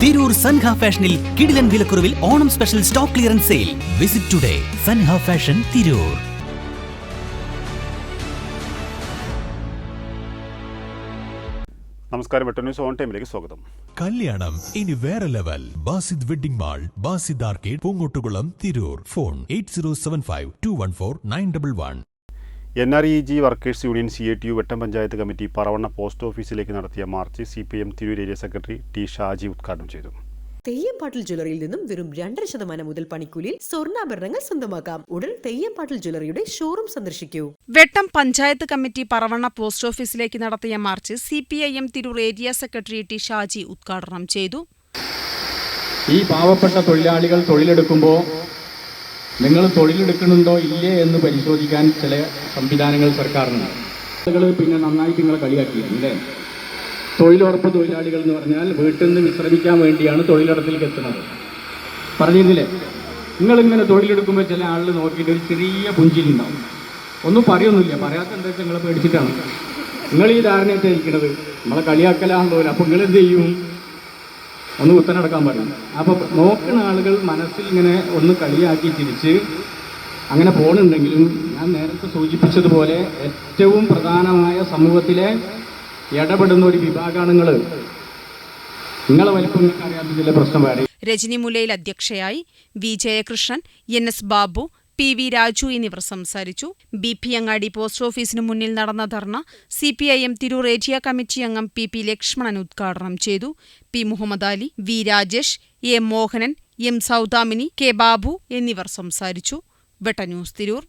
തിരൂർ സൻഹ ഫാഷനിൽ കിടിലൻ വിലക്കുറവിൽ Onam special stock clearance sale. Visit today Sanha fashion Tirur. നമസ്കാരം, വെട്ട ന്യൂസ് ഓൺ ടൈമിലേക്ക് സ്വാഗതം. കല്യാണം ഇനി വേറെ level. Basid wedding mall, Basid arcade, Poonkottukulam, Tirur. Phone 8075214911. NREG workers union CATU Vettam panchayat committee Paravanna post ഓഫീസിലേക്ക് നടത്തിയ march CPM Tirur area secretary T Shaji ഉദ്ഘാടനം ചെയ്തു. തെയ്യംപാട്ടിൽ ജ്വല്ലറിയിൽ നിന്നും വെറും 2% മുതൽ പണിക്കൂലിയിൽ സ്വർണ്ണാഭരണങ്ങൾ സ്വന്തമാക്കാം. ഉടൻ തെയ്യംപാട്ടിൽ ജ്വല്ലറിയുടെ ഷോറൂം സന്ദർശിക്കൂ. വെട്ടം പഞ്ചായത്ത് കമ്മിറ്റി പറവണ്ണ പോസ്റ്റ് ഓഫീസിലേക്ക് നടത്തിയ March CPIM Tirur area secretary T Shaji ഉദ്ഘാടനം ചെയ്തു. ഈ പാവപ്പെട്ട തൊഴിലാളികൾ തൊഴിലെടുക്കുമ്പോൾ നിങ്ങൾ തൊഴിലെടുക്കുന്നുണ്ടോ ഇല്ലേ എന്ന് പരിശോധിക്കാൻ ചില സംവിധാനങ്ങൾ സർക്കാരിനുണ്ട്. പിന്നെ നന്നായിട്ട് നിങ്ങളെ കളിയാക്കിയിരുന്നില്ലേ? തൊഴിലുറപ്പ് തൊഴിലാളികൾ എന്ന് പറഞ്ഞാൽ വീട്ടിൽ നിന്ന് വിശ്രമിക്കാൻ വേണ്ടിയാണ് തൊഴിലിടത്തിലേക്ക് എത്തുന്നത് പറഞ്ഞിരുന്നില്ലേ? നിങ്ങളിങ്ങനെ തൊഴിലെടുക്കുമ്പോൾ ചില ആളുകൾ നോക്കിയിട്ട് ഒരു ചെറിയ പുഞ്ചിരി ഉണ്ടാവും. ഒന്നും പറയൊന്നുമില്ല. പറയാത്ത എന്താ വെച്ചാൽ നിങ്ങളെ പേടിച്ചിട്ടാണ്. നിങ്ങൾ ഈ ധാരണയായിട്ട് ഇരിക്കുന്നത് നമ്മളെ കളിയാക്കലാണല്ലോ. അപ്പോൾ നിങ്ങളെന്ത് ചെയ്യും? ഒന്ന് കുത്തനടക്കാൻ പാടില്ല. അപ്പോൾ നോക്കുന്ന ആളുകൾ മനസ്സിൽ ഇങ്ങനെ ഒന്ന് കളിയാക്കി തിരിച്ച് അങ്ങനെ പോകുന്നുണ്ടെങ്കിലും ഞാൻ നേരത്തെ സൂചിപ്പിച്ചതുപോലെ ഏറ്റവും പ്രധാനമായ സമൂഹത്തിലെ ഇടപെടുന്ന ഒരു വിഭാഗമാണ് നിങ്ങളെ വലിപ്പം അറിയാത്തതിലെ പ്രശ്നം വേറെ. രജനി മുലയിൽ അധ്യക്ഷയായി, V Jayakrishnan, NS Babu, PV Raju എന്നിവർ സംസാരിച്ചു. BP അങ്ങാടി പോസ്റ്റ് ഓഫീസിനു മുന്നിൽ നടന്ന dharna CPIM Tirur area committee അംഗം PP ലക്ഷ്മണൻ ഉദ്ഘാടനം ചെയ്തു. P Muhammad Ali, V Rajesh, A Mohanan, M Saudamini, K Babu എന്നിവർ സംസാരിച്ചു. വെട്ട ന്യൂസ് തിരൂർ.